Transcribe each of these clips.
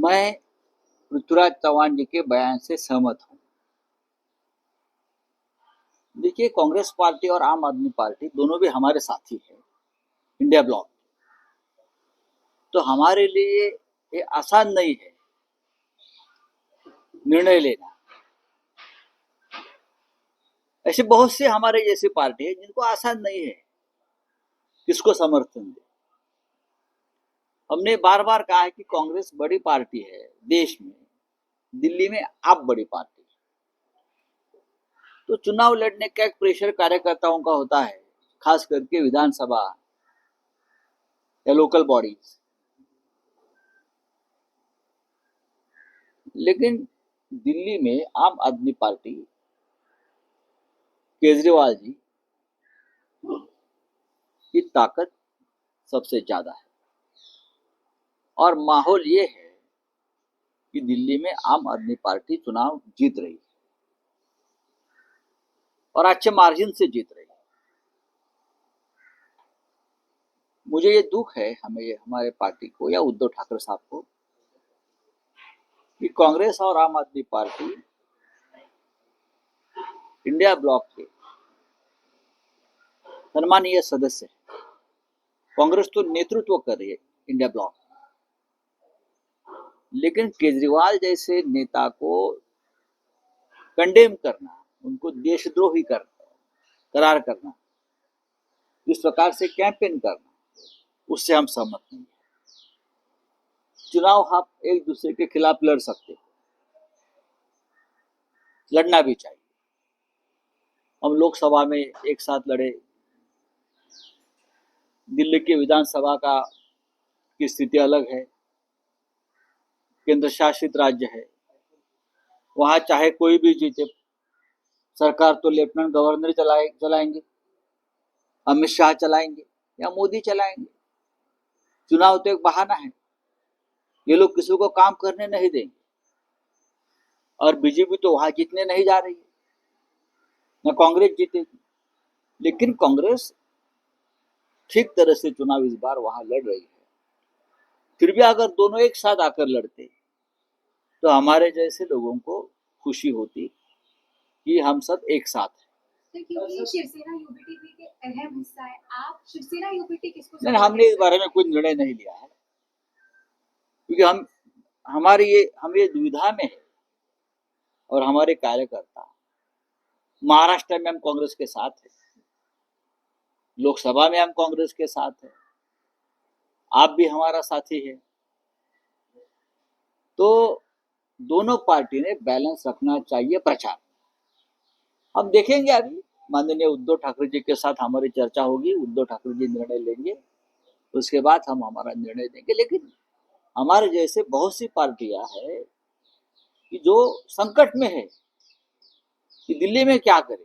मैं पृथ्वीराज चौहान जी के बयान से सहमत हूँ। देखिए, कांग्रेस पार्टी और आम आदमी पार्टी दोनों भी हमारे साथी है इंडिया ब्लॉक। तो हमारे लिए ये आसान नहीं है निर्णय लेना। ऐसे बहुत से हमारे जैसी पार्टी है जिनको आसान नहीं है किसको समर्थन दे। हमने बार बार कहा है कि कांग्रेस बड़ी पार्टी है देश में, दिल्ली में आप बड़ी पार्टी, तो चुनाव लड़ने का एक प्रेशर कार्यकर्ताओं का होता है, खास करके विधानसभा या लोकल बॉडीज। लेकिन दिल्ली में आम आदमी पार्टी, केजरीवाल जी की ताकत सबसे ज्यादा है और माहौल ये है कि दिल्ली में आम आदमी पार्टी चुनाव जीत रही है और अच्छे मार्जिन से जीत रही है। मुझे ये दुख है हमारे पार्टी को या उद्धव ठाकरे साहब को कि कांग्रेस और आम आदमी पार्टी इंडिया ब्लॉक के सम्मानीय सदस्य है। कांग्रेस तो नेतृत्व कर रही है इंडिया ब्लॉक, लेकिन केजरीवाल जैसे नेता को कंडेम करना, उनको देशद्रोही करार करना, इस प्रकार से कैंपेन करना, उससे हम सहमत नहीं। चुनाव आप एक दूसरे के खिलाफ लड़ सकते, लड़ना भी चाहिए। हम लोकसभा में एक साथ लड़े, दिल्ली की विधानसभा की स्थिति अलग है, केंद्र शासित राज्य है, वहां चाहे कोई भी जीते, सरकार तो लेफ्टिनेंट गवर्नर चलाएंगे, अमित शाह चलाएंगे या मोदी चलाएंगे। चुनाव तो एक बहाना है, ये लोग किसी को काम करने नहीं देंगे और बीजेपी तो वहां जीतने नहीं जा रही है, न कांग्रेस जीतेगी। लेकिन कांग्रेस ठीक तरह से चुनाव इस बार वहां लड़ रही है। फिर भी अगर दोनों एक साथ आकर लड़ते तो हमारे जैसे लोगों को खुशी होती कि हम सब एक साथ हैं। क्योंकि शिवसेना यूबीटी भी एक अहम हिस्सा है, आप शिवसेना यूबीटी किसको? नहीं, हमने इस बारे में कोई निर्णय नहीं लिया है, क्योंकि हम ये दुविधा में है और हमारे कार्यकर्ता महाराष्ट्र में हम कांग्रेस के साथ है, लोकसभा में हम कांग्रेस के साथ है, आप भी हमारा साथी है। तो दोनों पार्टी ने बैलेंस रखना चाहिए प्रचार। हम देखेंगे, अभी माननीय उद्धव ठाकरे जी के साथ हमारी चर्चा होगी, उद्धव ठाकरे जी निर्णय लेंगे, उसके बाद हम हमारा निर्णय देंगे। लेकिन हमारे जैसे बहुत सी पार्टियां हैं कि जो संकट में है कि दिल्ली में क्या करें।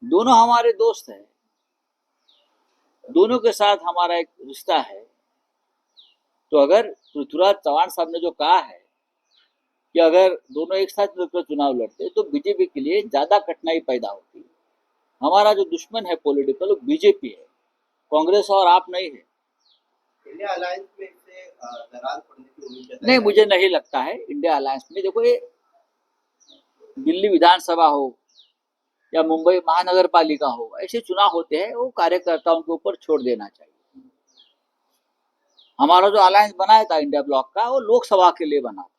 दोनों हमारे दोस्त हैं, दोनों के साथ हमारा एक रिश्ता है। तो अगर पृथ्वीराज चौहान साहब ने जो कहा है कि अगर दोनों एक साथ मिलकर चुनाव लड़ते तो बीजेपी के लिए ज्यादा कठिनाई पैदा होती। हमारा जो दुश्मन है पॉलिटिकल, वो बीजेपी है, कांग्रेस और आप नहीं है। इंडिया अलायंस में से दरार पड़ने की उम्मीद नहीं, मुझे नहीं लगता है इंडिया अलायंस में। देखो, ये दिल्ली विधानसभा हो या मुंबई महानगर पालिका हो, ऐसे चुनाव होते हैं, वो कार्यकर्ताओं के ऊपर छोड़ देना चाहिए। हमारा जो अलायंस बनाया था इंडिया ब्लॉक का, वो लोकसभा के लिए बना था।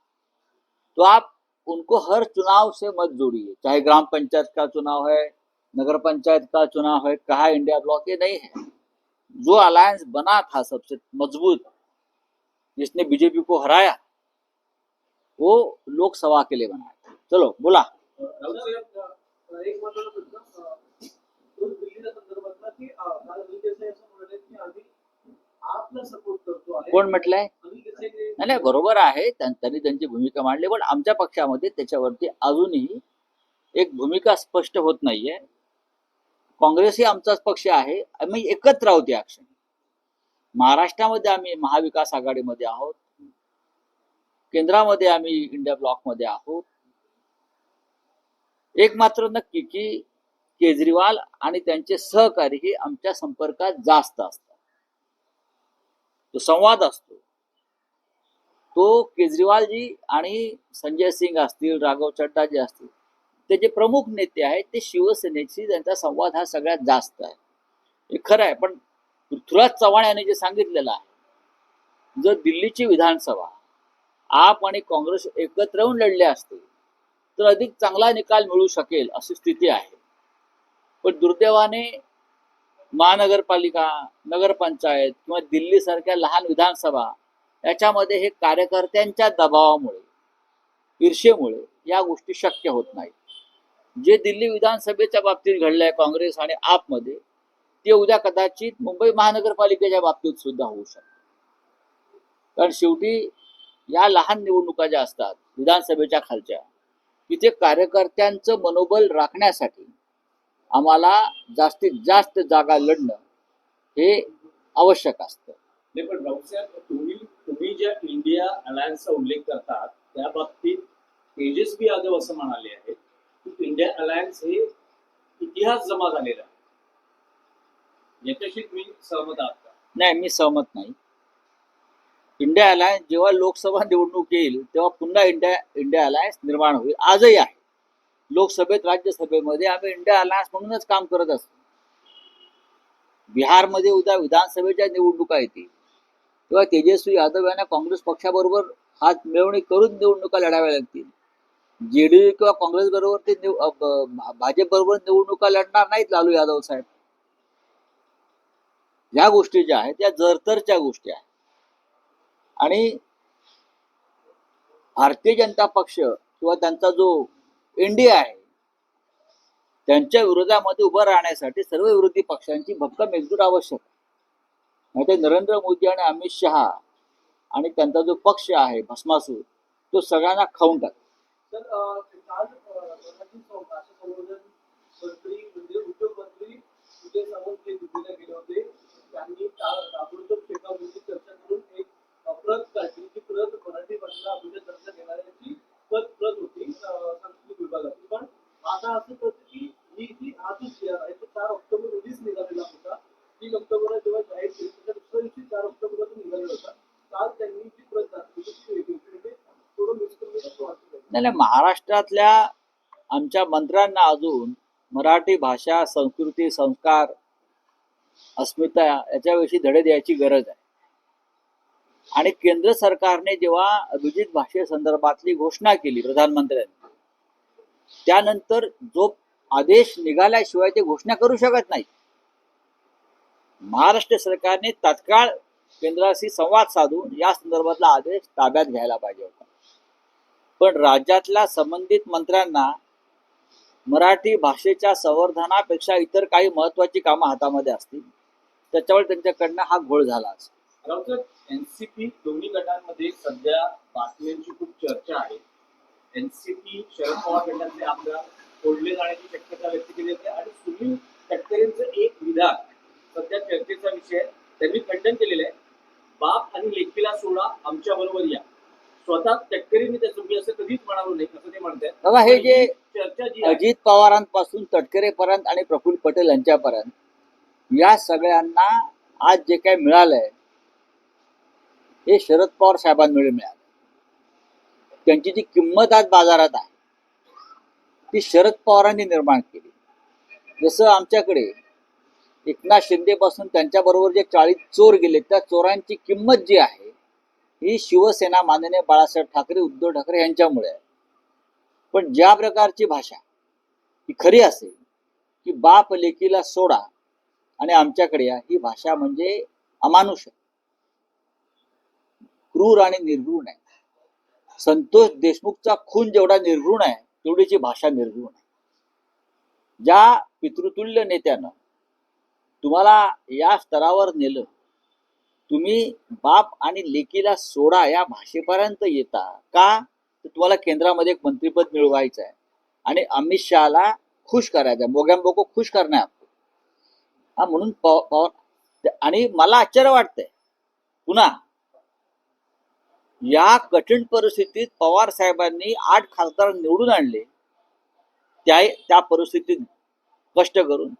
तो आप उनको हर चुनाव से मत जोड़िए, चाहे ग्राम पंचायत का चुनाव है, नगर पंचायत का चुनाव है, कहा इंडिया ब्लॉक, ये नहीं है। जो अलायंस बना था सबसे मजबूत, जिसने बीजेपी को हराया, वो लोकसभा के लिए बनाया था। चलो बोला। कोण म्हटलंय? नाही, बरोबर आहे, त्यांनी त्यांची भूमिका मांडली, पण आमच्या पक्षामध्ये त्याच्यावरती अजूनही एक भूमिका स्पष्ट होत नाहीये। काँग्रेस ही आमचाच पक्ष आहे, आम्ही एकत्र आहोत या क्षणी। महाराष्ट्रामध्ये आम्ही महाविकास आघाडीमध्ये आहोत, केंद्रामध्ये आम्ही इंडिया ब्लॉकमध्ये आहोत। एक मात्र नक्की की केजरीवाल आणि त्यांचे सहकारी हे आमच्या संपर्कात जास्त असतात, तो संवाद असतो, तो केजरीवालजी आणि संजय सिंग असतील, राघव चड्डाजी असतील, ते जे प्रमुख नेते आहेत ते शिवसेनेशी त्यांचा संवाद हा सगळ्यात जास्त आहे. हे खरं आहे, पण पृथ्वीराज चव्हाण यांनी जे सांगितलेलं आहे, जर दिल्लीची विधानसभा आप आणि काँग्रेस एकत्र येऊन लढले असते तर अधिक चांगला निकाल मिळू शकेल अशी स्थिती आहे. पण दुर्दैवाने महानगरपालिका, नगरपंचायत किंवा दिल्ली सारख्या लहान विधानसभा याच्यामध्ये हे कार्यकर्त्यांच्या दबावामुळे, ईर्षेमुळे या गोष्टी शक्य होत नाहीत. जे दिल्ली विधानसभेच्या बाबतीत घडलंय काँग्रेस आणि आपमध्ये, ते उद्या कदाचित मुंबई महानगरपालिकेच्या बाबतीत सुद्धा होऊ शकतं. कारण शेवटी या लहान निवडणुका ज्या असतात विधानसभेच्या खालच्या, तिथे कार्यकर्त्यांचं मनोबल राखण्यासाठी आम्हाला जास्तीत जास्त जागा लढणं हे आवश्यक असतं. नाही, पण राऊत साहेब, तुम्ही ज्या इंडिया अलायन्सचा उल्लेख करतात त्या बाबतीत तेजस्वी यादव असं म्हणाले आहेत की इंडिया अलायन्स हे इतिहास जमा झालेला आहे. याच्याशी तुम्ही सहमत आहात का? नाही, मी सहमत नाही. इंडिया अलायन्स जेव्हा लोकसभा निवडणूक येईल तेव्हा पुन्हा इंडिया अलायन्स निर्माण होईल. आजही आहे. लोकसभेत, राज्यसभेमध्ये आम्ही इंडिया अलायन्स म्हणूनच काम करत असतो. बिहारमध्ये उद्या विधानसभेच्या निवडणुका येतील तेव्हा तेजस्वी यादव यांना काँग्रेस पक्षाबरोबर हात मिळवणी करून निवडणुका लढाव्या लागतील. जेडीयू किंवा काँग्रेस बरोबर ते भाजप बरोबर निवडणुका लढणार नाहीत लालू यादव साहेब. या गोष्टी ज्या आहेत त्या जरतरच्या गोष्टी आहेत. आणि भारतीय जनता पक्ष किंवा त्यांचा जो एनडीए आहे त्यांच्या विरोधामध्ये उभं राहण्यासाठी सर्व विरोधी पक्षांची भक्कम एकजूट आवश्यक आहे. नाहीतर नरेंद्र मोदी आणि अमित शहा आणि त्यांचा जो पक्ष आहे भस्मासूर, तो सगळ्यांना खाऊन टाकतो. तर काल मराठी भाषा संवर्धन मंत्री म्हणजे उद्योग मंत्री विजय सावंत हे दिल्लीला गेले होते. त्यांनी ताबडतोब शेकावलीची चर्चा करून एक प्रत काढली. ती प्रत मराठी भाषेला अभिजात दर्जा देणाऱ्याची प्रत होती सांस्कृतिक विभागाची. पण आता असं कळतं की ही जी आजच जी आहे तो 4 ऑक्टोबर रोजीच निघालेला होता. 3 ऑक्टोबरला जेव्हा जाहीर केली त्याच्या दुसऱ्या दिवशी 4 ऑक्टोबरला तो निघालेला होता. काल त्यांनी जी प्रत दाखवली ती वेगळी होती. म्हणजे थोडं मिसकम्युनिकेशन वाटतं. नाही, महाराष्ट्रातल्या आमच्या मंत्र्यांना अजून मराठी भाषा, संस्कृती, संस्कार, अस्मिता याच्याविषयी धडे द्यायची गरज आहे. आणि केंद्र सरकारने जेव्हा अभिजित भाषेसंदर्भातली घोषणा केली प्रधानमंत्र्यांनी, त्यानंतर जो आदेश निघाल्याशिवाय ते घोषणा करू शकत नाही. महाराष्ट्र सरकारने तात्काळ केंद्राशी संवाद साधून या संदर्भातला आदेश ताब्यात घ्यायला पाहिजे होता. पण राज्यातल्या संबंधित मंत्र्यांना मराठी भाषेच्या संवर्धनापेक्षा इतर काही महत्वाची कामं हातामध्ये असतील, त्याच्यावर त्यांच्याकडनं हा घोळ झाला असेल. राऊत साहेब, एनसीपी दोन्ही गटांमध्ये सध्या बातम्यांची खूप चर्चा आहे. एनसीपी शरद पवार गटातले आमदार फोडले जाण्याची शक्यता व्यक्त केली जाते आणि सुनील तटकरेंचं एक विधान सध्या चर्चेचा विषय. त्यांनी खंडन केलेलं आहे, बाप आणि लेकीला सोडा, आमच्या बरोबर या. स्वतः तटकरेंनी त्याचं मी असं कधीच म्हणालो नाही असं ते म्हणतात. बघा, हे जे चर्चा जी अजित पवारांपासून तटकरेपर्यंत आणि प्रफुल्ल पटेल यांच्यापर्यंत या सगळ्यांना आज जे काही मिळालंय हे शरद पवार साहेबांमुळे मिळालं. त्यांची जी किंमत आज बाजारात आहे ती शरद पवारांनी निर्माण केली. जसं आमच्याकडे एकनाथ शिंदे पासून त्यांच्याबरोबर जे 40 चोर गेले, त्या चोरांची किंमत जी आहे ही शिवसेना, माननीय बाळासाहेब ठाकरे, उद्धव ठाकरे यांच्यामुळे आहे. पण ज्या प्रकारची भाषा ही खरी असेल की बाप लेकीला सोडा आणि आमच्याकडे या, ही भाषा म्हणजे अमानुष आहे, क्रूर आणि निर्घृण आहे. संतोष देशमुखचा खून जेवढा निर्घृण आहे तेवढीची भाषा निर्घृण आहे. ज्या पितृतुल्य नेत्यानं तुम्हाला या स्तरावर नेलं, तुम्ही बाप आणि लेकीला सोडा या भाषेपर्यंत येता का? तर तुम्हाला केंद्रामध्ये एक मंत्रिपद मिळवायचं आहे आणि अमित शहाला खुश करायचं आहे, मोगॅम्बोको खुश करणार हा. म्हणून आणि मला आश्चर्य वाटतंय, पुन्हा या कठीण परिस्थितीत पवार साहेबांनी 8 खासदार निवडून आणले, त्या परिस्थितीत कष्ट करून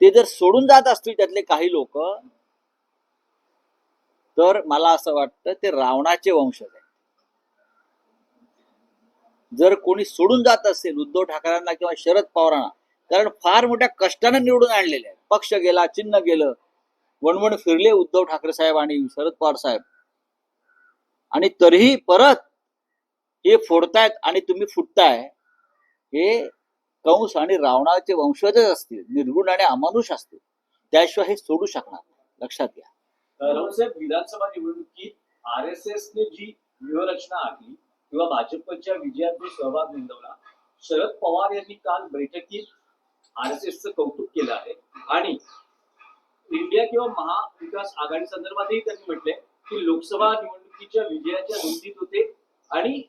ते जर सोडून जात असतील त्यातले काही लोक, तर मला असं वाटतं ते रावणाचे वंशज आहे. जर कोणी सोडून जात असेल उद्धव ठाकरेंना किंवा शरद पवारांना, कारण फार मोठ्या कष्टाने निवडून आणलेले आहे, पक्ष गेला, चिन्ह गेलं, वणवण फिरले उद्धव ठाकरे साहेब आणि शरद पवार साहेब, आणि तरीही परत हे फोडतायत आणि तुम्ही फुटताय, हे कंस आणि रावणाचे वंशजच असतील, निर्गुण आणि अमानुष असतील, त्याशिवाय हे सोडू शकणार नाही. लक्षात घ्या. राऊतसाहेब, विधानसभा निवडणुकीत RSS ने जी व्यूहरचना आखली किंवा भाजपच्या विजयात जो सहभाग नोंदवला, शरद पवार यांनी काल बैठकीत RSSचं कौतुक केलं आहे आणि इंडिया किंवा महाविकास आघाडी संदर्भातही त्यांनी म्हटलंय की लोकसभा निवडणुकीच्या विजयाच्या नोंदीत होते आणि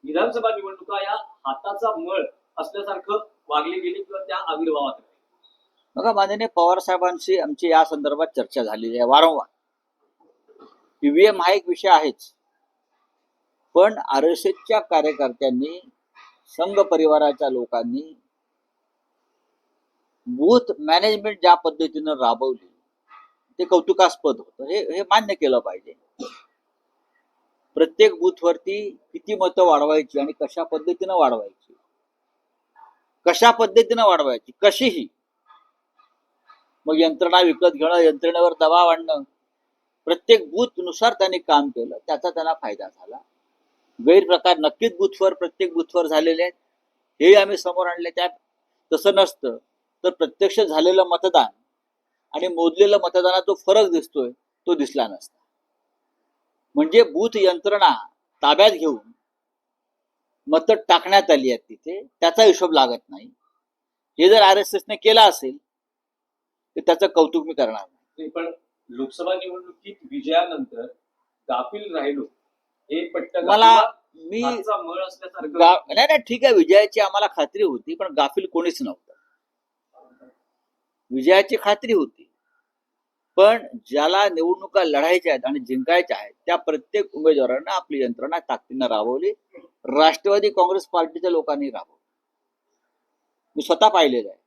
विधानसभा निवडणुका या हाताचा मळ असल्यासारखं वागले गेले किंवा त्या आविर्भावात आले. बघा, माननीय पवार साहेबांशी आमची या संदर्भात चर्चा झालेली आहे वारंवार. ईव्हीएम हा एक विषय आहेच, पण RSSच्या कार्यकर्त्यांनी, संघ परिवाराच्या लोकांनी बूथ मॅनेजमेंट ज्या पद्धतीनं राबवली ते कौतुकास्पद होतं. हे मान्य केलं पाहिजे. प्रत्येक बूथवरती किती मतं वाढवायची आणि कशा पद्धतीनं वाढवायची, कशीही. मग यंत्रणा विकत घेणं, यंत्रणेवर दबाव आणणं, प्रत्येक बूथ नुसार त्यांनी काम केलं, त्याचा त्यांना फायदा झाला. गैरप्रकार नक्कीच प्रत्येक बूथवर झालेले आहेत, हे आम्ही समोर आणले. त्यात तसं नसतं तर प्रत्यक्ष झालेलं मतदान आणि मोजलेलं मतदानात जो फरक दिसतोय तो दिसला नसता. म्हणजे बूथ यंत्रणा ताब्यात घेऊन मतं टाकण्यात आली आहेत तिथे, त्याचा हिशोब लागत नाही. हे जर RSSने केलं असेल तर त्याचं कौतुक मी करणार नाही. पण लोकसभा निवडणुकीत विजयानंतर गाफील राहिलो हे पट्ट मला मी मळ असल्यासारखं. नाही, ठीक आहे, विजयाची आम्हाला खात्री होती, पण गाफील कोणीच नव्हतं. विजयाची खात्री होती, पण ज्याला निवडणुका लढायच्या आहेत आणि जिंकायच्या आहेत त्या प्रत्येक उमेदवारांना आपली यंत्रणा ताकदीनं राबवली. राष्ट्रवादी काँग्रेस पार्टीच्या लोकांनी राबवली. मी स्वतः पाहिलेलं आहे.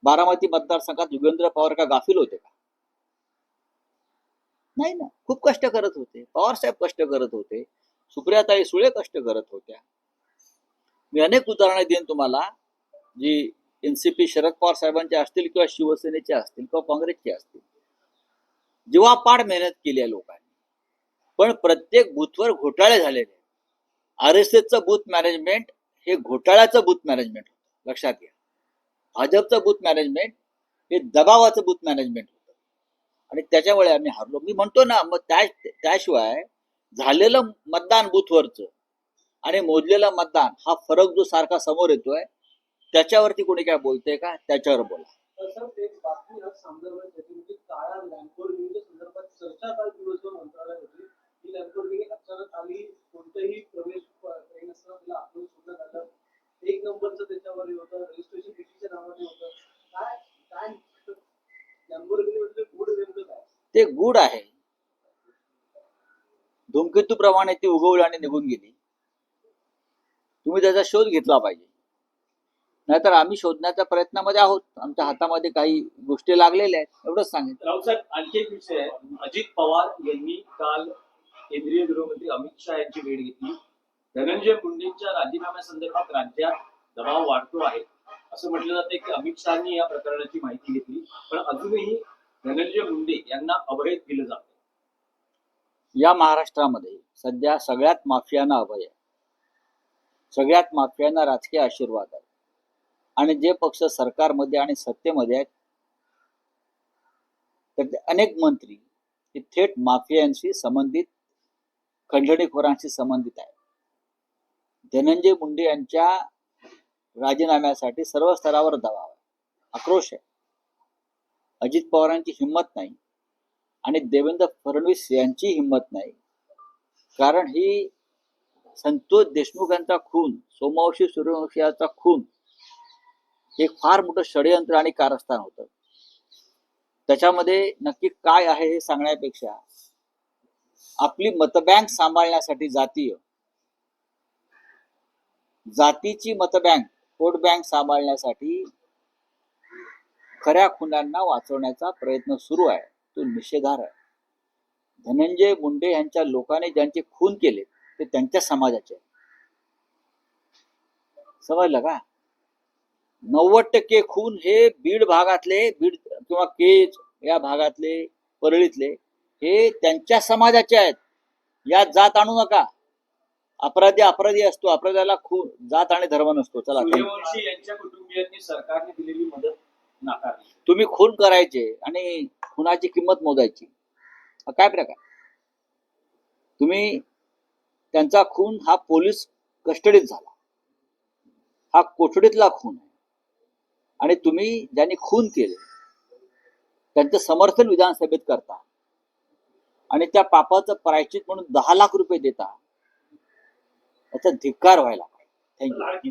बारामती मतदारसंघात युगेंद्र पवार का गाफील होते का? नाही ना. खूप कष्ट करत होते. पवार साहेब कष्ट करत होते, सुप्रियाताई सुळे कष्ट करत होत्या. मी अनेक उदाहरणं देईन तुम्हाला, जी NCP शरद पवार साहेबांचे असतील किंवा शिवसेनेचे असतील किंवा काँग्रेसचे असतील. जीवापाड मेहनत केली आहे लोकांनी, पण प्रत्येक बूथवर घोटाळे झालेले. RSSचं बूथ मॅनेजमेंट हे घोटाळ्याचं बूथ मॅनेजमेंट होतं, लक्षात घ्या. भाजपचं बूथ मॅनेजमेंट हे दबावाचं बूथ मॅनेजमेंट होतं आणि त्याच्यामुळे आम्ही हारलो. मी म्हणतो ना, मग त्याशिवाय झालेलं मतदान बूथवरचं आणि मोजलेलं मतदान हा फरक जो सारखा समोर येतोय, त्याच्यावरती कोणी काय बोलतंय का? त्याच्यावर बोला. सर, एक बातमी आज संदर्भात त्याची काळ्या लॅम्बोर्गिनीच्या संदर्भात चर्चा काल दिवसभर मंत्रालयात होती. ही लॅम्बोर्गिनी अचानक आली, कोणतेही प्रवेश नसताना तिला आपण सोडण्यात आलं. 1 नंबरचं त्याच्यावर होतं, रजिस्ट्रेशन टीटीच्या नावाने होतं. काय लॅम्बोर्गिनी म्हणजे गुड नेमकं काय? ते गुड आहे. धूमकेतूप्रमाणे ती उगवली आणि निघून गेली. तुम्ही त्याचा शोध घेतला पाहिजे, नाहीतर आम्ही शोधण्याच्या प्रयत्नामध्ये आहोत. आमच्या हातामध्ये काही गोष्टी लागलेल्या आहेत, एवढंच सांगितलं. राऊतसाहेब, आणखी एक विषय आहे. अजित पवार यांनी काल केंद्रीय गृहमंत्री अमित शहा यांची भेट घेतली. धनंजय मुंडेंच्या राजीनाम्यासंदर्भात राज्यात दबाव वाढतो आहे असं म्हटलं जाते की अमित शहानी या प्रकरणाची माहिती घेतली, पण अजूनही धनंजय मुंडे यांना अभय दिलं जातं. या महाराष्ट्रामध्ये सध्या सगळ्यात माफियांना अभय आहे, सगळ्यात माफियांना राजकीय आशीर्वाद आहे. आणि जे पक्ष सरकारमध्ये आणि सत्तेमध्ये आहेत त्यातले अनेक मंत्री हे थेट माफियांशी संबंधित, खंडणीखोरांशी संबंधित आहेत. धनंजय मुंडे यांच्या राजीनाम्यासाठी सर्व स्तरावर दबाव आहे, आक्रोश आहे. अजित पवारांची हिंमत नाही आणि देवेंद्र फडणवीस यांची हिंमत नाही, कारण ही संतोष देशमुख यांचा खून, सोमवंशी सूर्यवंशी यांचा खून हे फार मोठं षडयंत्र आणि कारस्थान होतं. त्याच्यामध्ये नक्की काय आहे हे सांगण्यापेक्षा आपली मतबँक सांभाळण्यासाठी जातीची मतबँक, वोट बँक सांभाळण्यासाठी खऱ्या खुन्यांना वाचवण्याचा प्रयत्न सुरू आहे, तो निषेधार्ह आहे. धनंजय मुंडे यांच्या लोकांनी ज्यांचे खून केले ते त्यांच्या समाजाचे आहेत. समजलं का? 90% खून हे बीड भागातले, बीड किंवा केज या भागातले, परळीतले हे त्यांच्या समाजाचे आहेत. यात जात आणू नका. अपराधी अपराधी असतो, अपराध्याला खून जात आणि धर्म नसतो. चला, सूर्यवंशी यांच्या कुटुंबियांनी सरकारने दिलेली मदत नाकारली. तुम्ही खून करायचे आणि खुनाची किंमत मोजायची, हा काय प्रकार? तुम्ही त्यांचा खून हा पोलीस कस्टडीत झाला, हा कोठडीतला खून आहे, आणि तुम्ही ज्यांनी खून केले त्यांचं समर्थन विधानसभेत करता आणि त्या पापाचं प्रायश्चित म्हणून 10 लाख रुपये देता. याचा धिक्कार व्हायला पाहिजे. थँक्यू. लाडकी